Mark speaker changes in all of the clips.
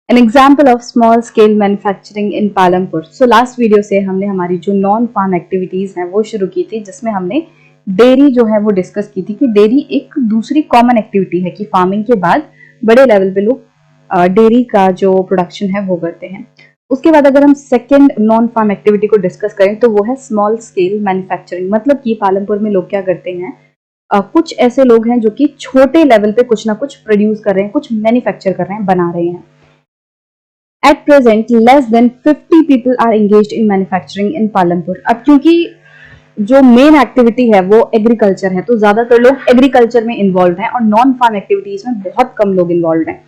Speaker 1: An example of small scale manufacturing in Palampur. So last video से हमने हमारी जो नॉन फार्म एक्टिविटीज हैं वो शुरू की थी, जिसमें हमने डेयरी जो है वो डिस्कस की थी कि डेयरी एक दूसरी कॉमन एक्टिविटी है कि फार्मिंग के बाद बड़े लेवल पे लोग डेयरी का जो प्रोडक्शन है वो करते हैं। उसके बाद अगर हम सेकेंड नॉन फार्म एक्टिविटी को डिस्कस करें तो वो है स्मॉल स्केल मैन्युफैक्चरिंग। मतलब कि पालमपुर में लोग क्या करते हैं, कुछ ऐसे लोग हैं जो कि छोटे लेवल पे कुछ ना कुछ प्रोड्यूस कर रहे हैं, कुछ मैन्युफैक्चर कर रहे हैं, बना रहे हैं। At present, less than 50 people are engaged in manufacturing in Palampur. अब क्योंकि जो मेन एक्टिविटी है वो एग्रीकल्चर है, तो ज्यादातर लोग एग्रीकल्चर में इन्वॉल्व हैं और नॉन फार्म एक्टिविटीज में बहुत कम लोग इन्वॉल्व हैं।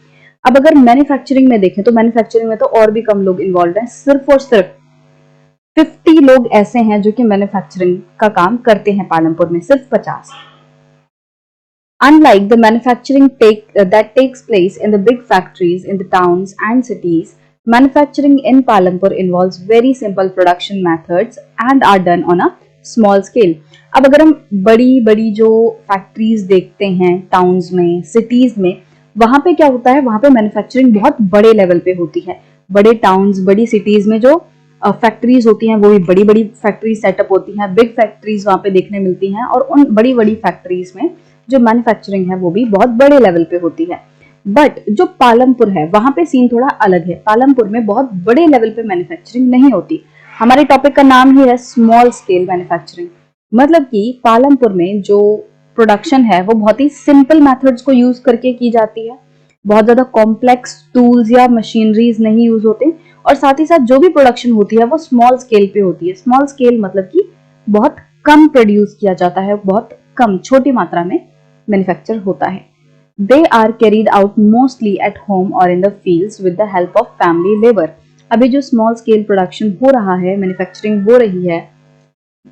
Speaker 1: अब अगर मैन्युफैक्चरिंग में देखें तो मैन्युफैक्चरिंग में तो और भी कम लोग इन्वॉल्व हैं। सिर्फ और सिर्फ 50 लोग ऐसे हैं जो कि मैन्युफैक्चरिंग का काम करते हैं पालमपुर में, सिर्फ 50। Unlike the manufacturing that takes place in the big factories in the towns and cities, manufacturing in Palampur involves very simple production methods and are done on a small scale. अब अगर हम बड़ी बड़ी जो फैक्ट्रीज देखते हैं towns में, cities में, वहां पे क्या होता है, वहां पे मैन्युफैक्चरिंग बहुत बड़े लेवल पे होती है। बड़े टाउन्स, बड़ी सिटीज में जो फैक्ट्रीज होती हैं वो भी बड़ी बड़ी फैक्ट्री सेटअप होती हैं, बिग फैक्ट्रीज वहां पे देखने मिलती हैं, और उन बड़ी बड़ी फैक्ट्रीज में जो मैन्युफैक्चरिंग है वो भी बहुत बड़े लेवल पे होती है। बट जो पालमपुर है वहां पे सीन थोड़ा अलग है। पालमपुर में बहुत बड़े लेवल पे मैन्युफैक्चरिंग नहीं होती। हमारे टॉपिक का नाम ही है स्मॉल स्केल मैन्युफैक्चरिंग। मतलब कि पालमपुर में जो प्रोडक्शन है वो बहुत ही सिंपल मेथड्स को यूज करके की जाती है। बहुत ज्यादा कॉम्प्लेक्स टूल्स या मशीनरीज नहीं यूज होते, और साथ ही साथ जो भी प्रोडक्शन होती है वो स्मॉल स्केल पे होती है। स्मॉल स्केल मतलब कि बहुत कम प्रोड्यूस किया जाता है, बहुत कम, छोटी मात्रा में मैन्युफैक्चर होता है। They are carried out mostly at home or in the fields with the help of family labor। अभी जो स्मॉल स्केल प्रोडक्शन हो रहा है, मैन्युफैक्चरिंग हो रही है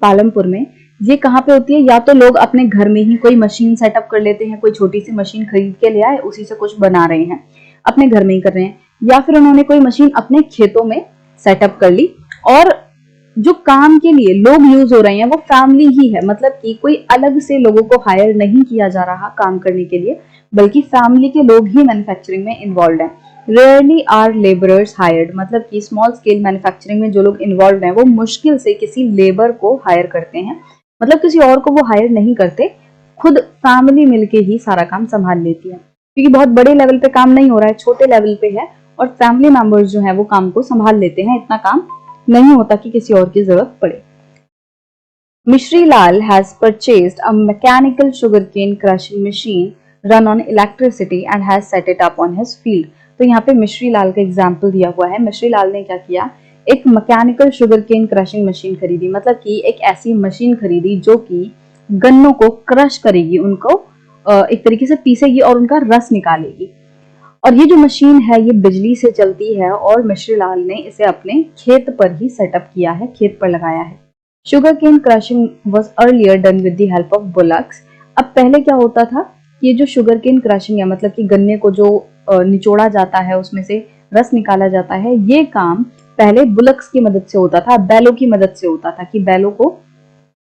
Speaker 1: पालमपुर में, ये कहाँ पे होती है? या तो लोग अपने घर में ही कोई मशीन सेटअप कर लेते हैं, कोई छोटी सी मशीन खरीद के ले आए, उसी से कुछ बना रहे हैं, अपने घर में ही कर रहे हैं, या फिर उन्होंने कोई मशीन अपने खेतों में सेटअप कर ली, और जो काम के लिए लोग यूज हो रहे हैं वो फैमिली ही है। मतलब कि कोई अलग से लोगों को हायर नहीं किया जा रहा काम करने के लिए, बल्कि फैमिली के लोग ही मैन्युफैक्चरिंग में इन्वॉल्व हैं। Rarely are labourers hired. मतलब कि स्मॉल स्केल मैन्युफैक्चरिंग में जो लोग इन्वॉल्व हैं वो मुश्किल से किसी लेबर को हायर करते हैं, मतलब किसी और को वो हायर नहीं करते, खुद फैमिली मिलके ही सारा काम संभाल लेती है। क्योंकि बहुत बड़े लेवल पे काम नहीं हो रहा है, छोटे लेवल पे है, और फैमिली मेंबर्स जो है वो काम को संभाल लेते हैं। इतना काम नहीं होता कि किसी और की जरूरत पड़े। Mishri Lal has purchased a mechanical sugarcane crushing machine run on electricity and has set it up on his field। तो यहाँ पे मिश्री लाल का एग्जाम्पल दिया हुआ है। मिश्री लाल ने क्या किया, एक मैकेनिकल शुगरकेन क्रशिंग मशीन खरीदी। मतलब कि एक ऐसी मशीन खरीदी जो कि गन्नों को क्रश करेगी, उनको एक तरीके से पीसेगी और उनका रस निकालेगी। और ये जो मशीन है ये बिजली से चलती है, और मिश्री लाल ने इसे अपने खेत पर ही सेटअप किया है, खेत पर लगाया है। Sugar cane crushing was earlier done with the help of bullocks. अब पहले क्या होता था, ये जो शुगर केन क्रशिंग है, मतलब कि गन्ने को जो निचोड़ा जाता है, उसमें से रस निकाला जाता है, ये काम पहले बुलक्स की मदद से होता था, बैलों की मदद से होता था, कि बैलों को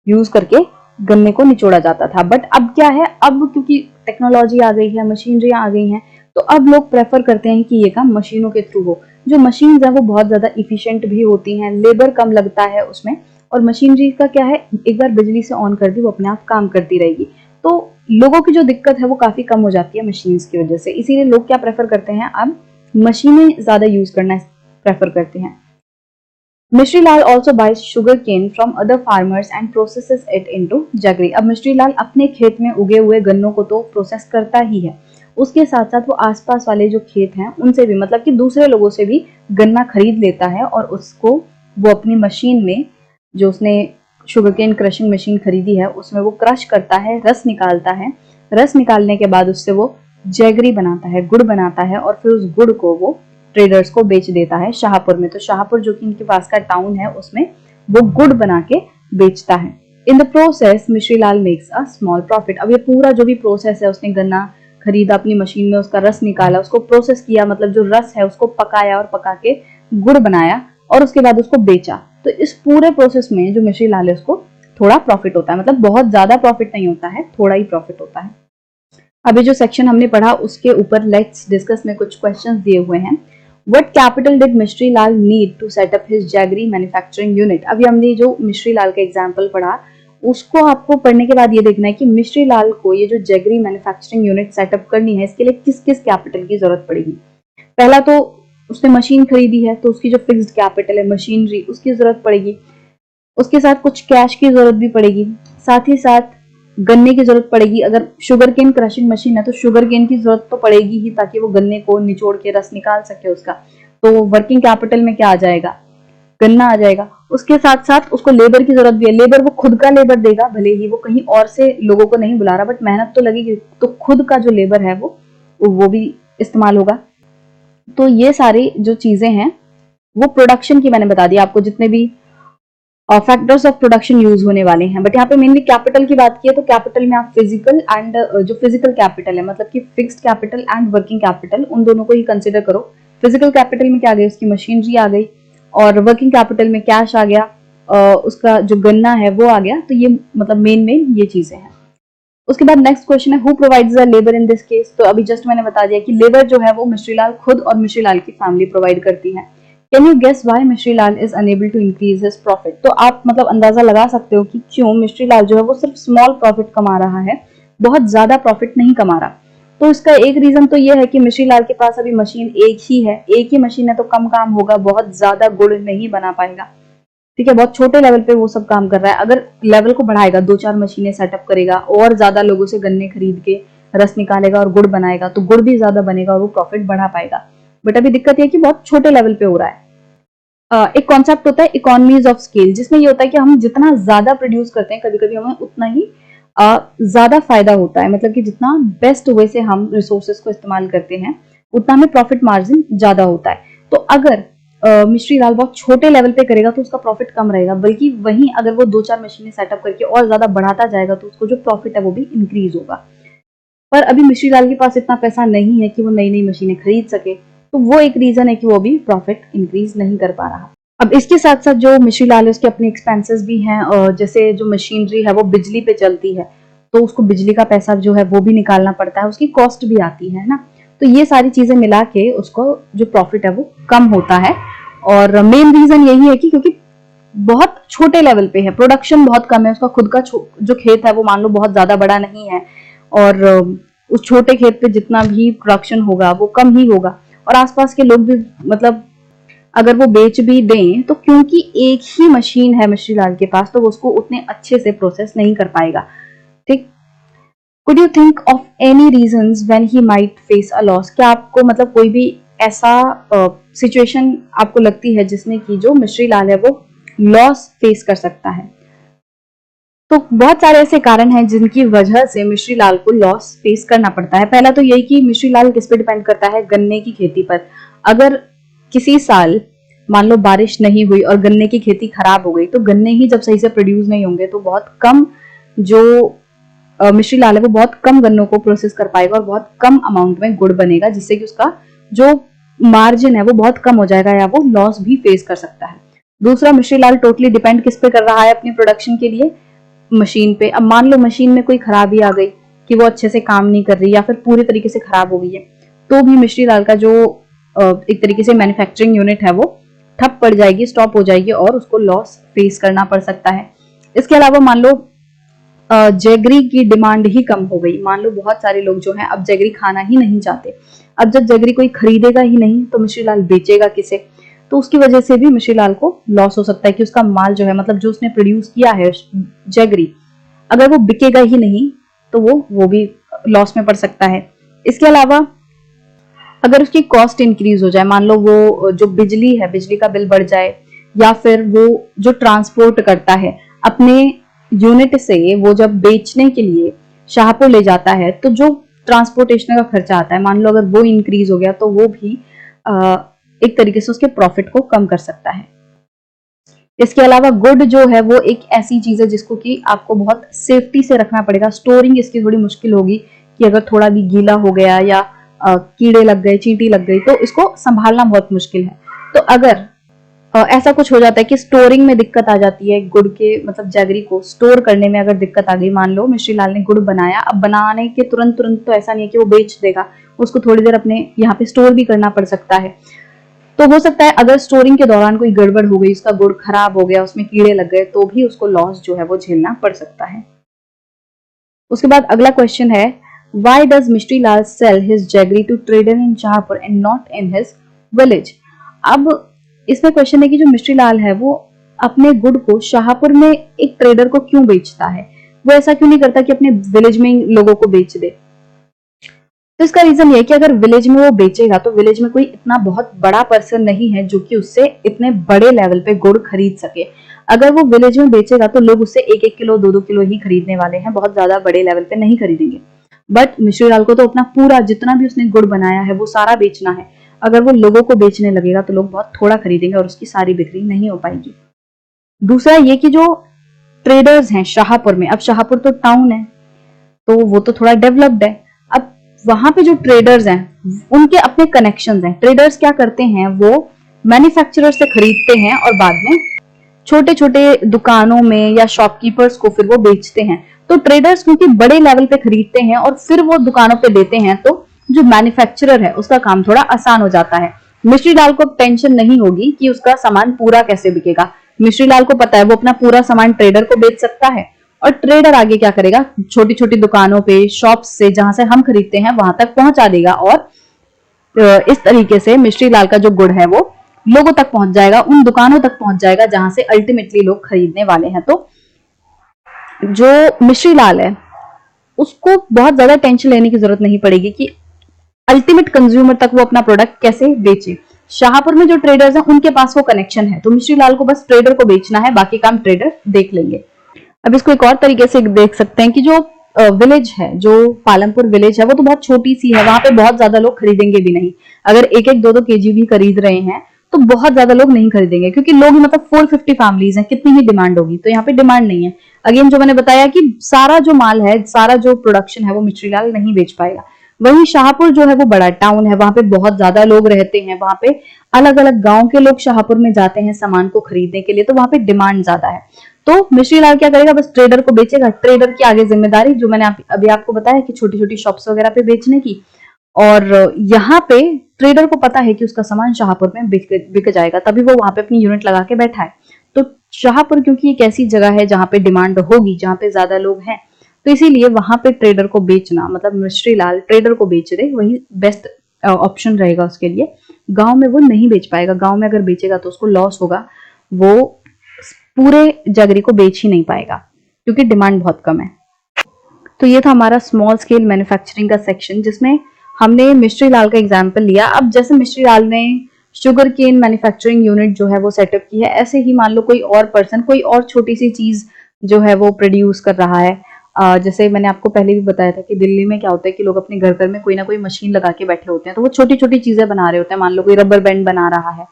Speaker 1: यूज करके गन्ने को निचोड़ा जाता था। बट अब क्या है, अब क्योंकि टेक्नोलॉजी आ गई है, मशीनरी आ गई हैं, तो अब लोग प्रेफर करते हैं कि ये काम मशीनों के थ्रू हो। जो मशीन है वो बहुत ज्यादा इफिशिएंट भी होती हैं, लेबर कम लगता है उसमें, और मशीनरी का क्या है, एक बार बिजली से ऑन कर दी वो अपने आप काम करती रहेगी। तो लोगों की जो दिक्कत है वो काफी कम हो जाती है मशीन की वजह से। इसीलिए लोग क्या प्रेफर करते हैं, अब मशीनें ज्यादा यूज करना प्रेफर करते हैं। Mishri Lal also buys sugarcane from other farmers and processes it into jaggery। अब मिश्री लाल अपने खेत में उगे हुए गन्नों को तो प्रोसेस करता ही है, उसके साथ साथ वो आसपास वाले जो खेत हैं उनसे भी, मतलब कि दूसरे लोगों से भी गन्ना खरीद लेता है, और उसको वो अपनी मशीन में, जो उसने शुगरकेन क्रशिंग मशीन खरीदी है, उसमें वो क्रश करता है, रस निकालता है। रस निकालने के बाद उससे वो जैगरी बनाता है, गुड़ बनाता है, और फिर उस गुड़ को वो ट्रेडर्स को बेच देता है शाहपुर में। तो शाहपुर जो कि इनके पास का टाउन है, उसमें वो गुड़ बना के बेचता है। In the process Mishri Lal makes a small profit. अब ये पूरा जो भी प्रोसेस है, उसने गन्ना खरीदा, अपनी मशीन में उसका रस निकाला, उसको प्रोसेस किया, मतलब जो रस है उसको पकाया, और पका के गुड़ बनाया, और उसके बाद उसको बेचा। तो इस पूरे प्रोसेस में जो मिश्री लाल है उसको थोड़ा प्रॉफिट होता है, मतलब बहुत ज्यादा प्रॉफिट नहीं होता है, थोड़ा ही प्रॉफिट होता है। अभी जो सेक्शन हमने पढ़ा उसके ऊपर लेट्स डिस्कस में कुछ क्वेश्चंस दिए हुए हैं। What capital did Mishri Lal need to set up his jaggery manufacturing unit. अभी हमने जो मिश्री लाल का एग्जांपल पढ़ा उसको आपको पढ़ने के बाद ये देखना है कि मिश्री लाल को ये जो जैगरी मैन्युफैक्चरिंग यूनिट सेटअप करनी है इसके लिए किस किस कैपिटल की जरूरत पड़ेगी। पहला तो उसने मशीन खरीदी है तो उसकी जो फिक्स्ड कैपिटल है मशीनरी उसकी जरूरत पड़ेगी। उसके साथ कुछ कैश की जरूरत भी पड़ेगी, साथ ही साथ गन्ने की जरूरत पड़ेगी। अगर शुगर केन क्रशिंग मशीन है तो शुगर केन की जरूरत तो पड़ेगी ही ताकि वो गन्ने को निचोड़ के रस निकाल सके उसका। तो वर्किंग कैपिटल में क्या आ जाएगा, गन्ना आ जाएगा। उसके साथ साथ उसको लेबर की जरूरत भी है। लेबर वो खुद का लेबर देगा, भले ही वो कहीं और से लोगों को नहीं बुला रहा, बट मेहनत तो लगेगी, तो खुद का जो लेबर है वो भी इस्तेमाल होगा। तो ये सारी जो चीजें हैं वो प्रोडक्शन की मैंने बता दी आपको, जितने भी फैक्टर्स ऑफ प्रोडक्शन यूज होने वाले हैं। बट यहाँ पे मेनली कैपिटल की बात की है तो कैपिटल में आप फिजिकल एंड जो फिजिकल कैपिटल है मतलब कि fixed capital and working capital उन दोनों को ही कंसिडर करो। फिजिकल कैपिटल में क्या आ गई, उसकी मशीनरी आ गई, और वर्किंग कैपिटल में कैश आ गया, उसका जो गन्ना है वो आ गया। तो ये मतलब मेन ये चीजें हैं। उसके बाद नेक्स्ट क्वेश्चन है who provides the labour in this case. तो अभी जस्ट मैंने बता दिया कि लेबर जो है वो मिश्रीलाल खुद और मिश्रीलाल की फैमिली प्रोवाइड करती है। Can you guess why Mishrilal is unable to increase his profit. तो आप मतलब अंदाजा लगा सकते हो कि क्यों मिश्रीलाल जो है वो सिर्फ स्मॉल प्रॉफिट कमा रहा है, बहुत ज्यादा प्रॉफिट नहीं कमा रहा। तो इसका एक रीजन तो ये है कि मिश्रीलाल के पास अभी मशीन एक ही है, एक ही मशीन है तो कम काम होगा, बहुत ज्यादा गुड़ नहीं बना पाएगा। ठीक है, बहुत छोटे लेवल पे वो सब काम कर रहा है। अगर लेवल को बढ़ाएगा, 2-4 मशीनें सेटअप करेगा और ज्यादा लोगों से गन्ने खरीद के रस निकालेगा और गुड़ बनाएगा तो गुड़ भी ज्यादा बनेगा और वो प्रॉफिट बढ़ा पाएगा। बट अभी दिक्कत ये कि बहुत छोटे लेवल पे हो रहा है। एक कॉन्सेप्ट होता है इकोनॉमीज ऑफ स्केल, जिसमें ये होता है कि हम जितना ज्यादा प्रोड्यूस करते हैं कभी कभी हमें उतना ही ज्यादा फायदा होता है। मतलब कि जितना बेस्ट वे से हम रिसोर्सेज को इस्तेमाल करते हैं उतना हमें प्रॉफिट मार्जिन ज्यादा होता है। तो अगर मिश्रीलाल बहुत छोटे लेवल पे करेगा तो उसका प्रॉफिट कम रहेगा, बल्कि वहीं अगर वो 2-4 मशीनें सेटअप करके और ज्यादा बढ़ाता जाएगा तो उसको जो प्रॉफिट है वो भी इंक्रीज होगा। पर अभी मिश्रीलाल के पास इतना पैसा नहीं है कि वो नई नई मशीनें खरीद सके, तो वो एक रीजन है कि वो भी प्रॉफिट इंक्रीज नहीं कर पा रहा। अब इसके साथ साथ जो मिश्रीलाल है उसके अपने एक्सपेंसेस भी हैं, और जैसे जो मशीनरी है वो बिजली पे चलती है तो उसको बिजली का पैसा जो है वो भी निकालना पड़ता है, उसकी कॉस्ट भी आती है ना। तो ये सारी चीजें मिला के उसको जो प्रॉफिट है वो कम होता है। और मेन रीजन यही है कि क्योंकि बहुत छोटे लेवल पे है, प्रोडक्शन बहुत कम है, उसका खुद का जो खेत है वो मान लो बहुत ज्यादा बड़ा नहीं है, और उस छोटे खेत पे जितना भी प्रोडक्शन होगा वो कम ही होगा। और आसपास के लोग भी मतलब अगर वो बेच भी दें तो क्योंकि एक ही मशीन है मिश्रीलाल के पास तो वो उसको उतने अच्छे से प्रोसेस नहीं कर पाएगा। ठीक, could you think of any reasons when he might face a loss. क्या आपको मतलब कोई भी ऐसा सिचुएशन आपको लगती है जिसमें कि जो मिश्रीलाल है वो लॉस फेस कर सकता है। तो बहुत सारे ऐसे कारण हैं जिनकी वजह से मिश्रीलाल को लॉस फेस करना पड़ता है। पहला तो यही कि मिश्रीलाल किस पे डिपेंड करता है, गन्ने की खेती पर। अगर किसी साल मान लो बारिश नहीं हुई और गन्ने की खेती खराब हो गई तो गन्ने ही जब सही से प्रोड्यूस नहीं होंगे तो बहुत कम जो मिश्रीलाल है वो बहुत कम गन्नों को प्रोसेस कर पाएगा और बहुत कम अमाउंट में गुड़ बनेगा, जिससे कि उसका जो मार्जिन है वो बहुत कम हो जाएगा या वो लॉस भी फेस कर सकता है। दूसरा, मिश्रीलाल टोटली डिपेंड किस पे कर रहा है अपनी प्रोडक्शन के लिए, मशीन पे। अब मान लो मशीन में कोई खराबी आ गई कि वो अच्छे से काम नहीं कर रही या फिर पूरी तरीके से खराब हो गई है तो भी मिश्रीलाल का जो एक तरीके से मैन्युफैक्चरिंग यूनिट है वो ठप पड़ जाएगी, स्टॉप हो जाएगी और उसको लॉस फेस करना पड़ सकता है। इसके अलावा मान लो जैगरी की डिमांड ही कम हो गई, मान लो बहुत सारे लोग जो हैं अब जैगरी खाना ही नहीं चाहते। अब जब जैगरी कोई खरीदेगा ही नहीं तो मिश्रीलाल बेचेगा किसे, तो उसकी वजह से भी मिश्रीलाल को लॉस हो सकता है कि उसका माल जो है मतलब जो उसने प्रोड्यूस किया है जैगरी, अगर वो बिकेगा ही नहीं तो वो भी लॉस में पड़ सकता है। इसके अलावा अगर उसकी कॉस्ट इंक्रीज हो जाए, मान लो वो जो बिजली है बिजली का बिल बढ़ जाए, या फिर वो जो ट्रांसपोर्ट करता है अपने यूनिट से वो जब बेचने के लिए शाहपुर ले जाता है तो जो ट्रांसपोर्टेशन का खर्चा आता है मान लो अगर वो इंक्रीज हो गया तो वो भी एक तरीके से उसके प्रॉफिट को कम कर सकता है। इसके अलावा गुड जो है वो एक ऐसी चीज है जिसको कि आपको बहुत सेफ्टी से रखना पड़ेगा, स्टोरिंग इसकी थोड़ी मुश्किल होगी कि अगर थोड़ा भी गीला हो गया या कीड़े लग गए, चींटी लग गई तो इसको संभालना बहुत मुश्किल है। तो अगर ऐसा कुछ हो जाता है कि स्टोरिंग में दिक्कत आ जाती है, गुड़ के मतलब जैगरी को स्टोर करने में अगर दिक्कत आ गई, मान लो मिश्री लाल ने गुड़ बनाया, अब बनाने के तुरंत तुरंत तो ऐसा नहीं है कि वो बेच देगा, उसको थोड़ी देर अपने यहाँ पे स्टोर भी करना पड़ सकता है। तो हो सकता है अगर स्टोरिंग के दौरान कोई गड़बड़ हो गई, उसका गुड़ खराब हो गया, उसमें कीड़े लग गए, तो भी उसको लॉस जो है वो झेलना पड़ सकता है। उसके बाद अगला क्वेश्चन है, why does Mishri Lal sell his jaggery to trader in Shahpur and not in his village. अब इसमें क्वेश्चन है कि जो मिश्री लाल है वो अपने गुड़ को शाहपुर में एक ट्रेडर को क्यों बेचता है, वो ऐसा क्यों नहीं करता कि अपने विलेज में लोगों को बेच दे। तो इसका रीजन ये है कि अगर विलेज में वो बेचेगा तो विलेज में कोई इतना बहुत बड़ा पर्सन नहीं है जो कि उससे इतने बड़े लेवल पे गुड़ खरीद सके। अगर वो विलेज में बेचेगा तो लोग उससे 1-1 किलो 2-2 किलो ही खरीदने वाले हैं, बहुत ज्यादा बड़े लेवल पे नहीं खरीदेंगे। बट मिश्री लाल को तो अपना पूरा जितना भी उसने गुड़ बनाया है वो सारा बेचना है। अगर वो लोगों को बेचने लगेगा तो लोग बहुत थोड़ा खरीदेंगे और उसकी सारी बिक्री नहीं हो पाएगी। दूसरा ये कि जो ट्रेडर्स हैं शाहपुर में, अब शाहपुर तो टाउन है तो वो तो थोड़ा डेवलप्ड है, अब वहां पे जो ट्रेडर्स हैं उनके अपने कनेक्शंस हैं। ट्रेडर्स क्या करते हैं, वो मैन्युफैक्चरर से खरीदते हैं और बाद में छोटे छोटे दुकानों में या शॉपकीपर्स को फिर वो बेचते हैं। तो ट्रेडर्स क्योंकि बड़े लेवल पे खरीदते हैं और फिर वो दुकानों पे देते हैं, तो जो मैन्युफैक्चरर है उसका काम थोड़ा आसान हो जाता है। मिश्री लाल को टेंशन नहीं होगी कि उसका सामान पूरा कैसे बिकेगा। मिश्री लाल को पता है वो अपना पूरा सामान ट्रेडर को बेच सकता है और ट्रेडर आगे क्या करेगा, छोटी छोटी दुकानों पे शॉप्स से जहां से हम खरीदते हैं वहां तक पहुंचा देगा और इस तरीके से मिश्री लाल का जो गुड़ है वो लोगों तक पहुंच जाएगा, उन दुकानों तक पहुंच जाएगा जहां से अल्टीमेटली लोग खरीदने वाले हैं। तो जो मिश्री लाल है उसको बहुत ज्यादा टेंशन लेने की जरूरत नहीं पड़ेगी कि अल्टीमेट कंज्यूमर तक वो अपना प्रोडक्ट कैसे बेचे। शाहपुर में जो ट्रेडर्स हैं उनके पास वो कनेक्शन है, तो मिश्री लाल को बस ट्रेडर को बेचना है, बाकी काम ट्रेडर देख लेंगे। अब इसको एक और तरीके से देख सकते हैं कि जो विलेज है, जो पालमपुर विलेज है, वो तो बहुत छोटी सी है, वहां पे बहुत ज्यादा लोग खरीदेंगे भी नहीं। अगर 1-1 2-2 केजी भी खरीद रहे हैं तो बहुत ज्यादा लोग नहीं खरीदेंगे, क्योंकि लोग मतलब 450 फैमिलीज हैं, कितनी ही डिमांड होगी, तो यहाँ पे डिमांड नहीं है। अगेन जो मैंने बताया कि सारा जो माल है, सारा जो प्रोडक्शन है वो मिश्री लाल नहीं बेच पाएगा। वहीं शाहपुर जो है वो बड़ा टाउन है, वहां पे बहुत ज्यादा लोग रहते हैं, वहां पे अलग अलग गांव के लोग शाहपुर में जाते हैं सामान को खरीदने के लिए, तो वहां पे डिमांड ज्यादा है। तो मिश्री लाल क्या करेगा, बस ट्रेडर को बेचेगा। ट्रेडर की आगे जिम्मेदारी जो मैंने अभी आपको बताया कि छोटी छोटी शॉप्स वगैरह पे बेचने की, और यहाँ पे ट्रेडर को पता है कि उसका सामान शाहपुर में बिक जाएगा, तभी वो वहां पे अपनी यूनिट लगा के बैठा है। तो शाहपुर क्योंकि एक ऐसी जगह है जहां पे डिमांड होगी, जहां पे ज्यादा लोग हैं, तो इसीलिए वहां पे ट्रेडर को बेचना, मतलब मिश्री लाल ट्रेडर को बेच दे, वही बेस्ट ऑप्शन रहेगा उसके लिए। गांव में वो नहीं बेच पाएगा, गांव में अगर बेचेगा तो उसको लॉस होगा, वो पूरे जगरी को बेच ही नहीं पाएगा क्योंकि डिमांड बहुत कम है। तो ये था हमारा स्मॉल स्केल मैन्युफैक्चरिंग का सेक्शन, जिसमें हमने मिश्री लाल का एग्जाम्पल लिया। अब जैसे मिश्री लाल ने शुगर केन मैन्युफैक्चरिंग यूनिट जो है वो सेटअप की है, ऐसे ही मान लो कोई और पर्सन कोई और छोटी सी चीज जो है वो प्रोड्यूस कर रहा है। जैसे मैंने आपको पहले भी बताया था कि दिल्ली में क्या होता है कि लोग अपने घर घर में कोई ना कोई मशीन लगा के बैठे होते हैं, तो वो छोटी छोटी चीजें बना रहे होते हैं। मान लो कोई रबर बैंड बना रहा है,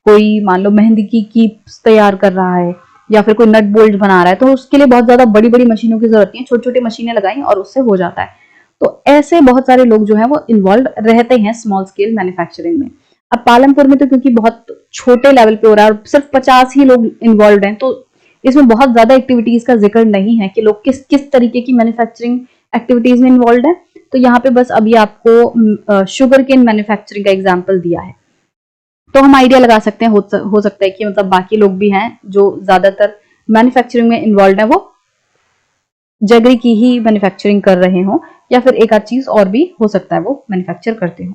Speaker 1: कोई मान लो मेहंदी की कीप्स तैयार कर रहा है, या फिर कोई नट बोल्ट बना रहा है, तो उसके लिए बहुत ज्यादा बड़ी बड़ी मशीनों की जरूरत नहीं है, छोटी छोटी मशीनें लगाई और उससे हो जाता है। तो ऐसे बहुत सारे लोग जो है वो इन्वॉल्व रहते हैं स्मॉल स्केल मैन्युफैक्चरिंग में। अब पालमपुर में तो क्योंकि बहुत छोटे लेवल पे हो रहा है और सिर्फ 50 ही लोग इन्वॉल्व हैं, तो इसमें बहुत ज्यादा एक्टिविटीज का जिक्र नहीं है कि लोग किस किस तरीके की मैन्युफैक्चरिंग एक्टिविटीज में इन्वॉल्व है। तो यहाँ पे बस अभी आपको शुगर केन मैन्युफैक्चरिंग का एग्जाम्पल दिया है, तो हम आइडिया लगा सकते हैं, हो सकता है कि मतलब बाकी लोग भी हैं जो ज्यादातर मैन्युफैक्चरिंग में इन्वॉल्व है, वो जगरी की ही मैन्युफैक्चरिंग कर रहे हो, या फिर एक आध चीज और भी हो सकता है वो मैन्युफैक्चर करते हो।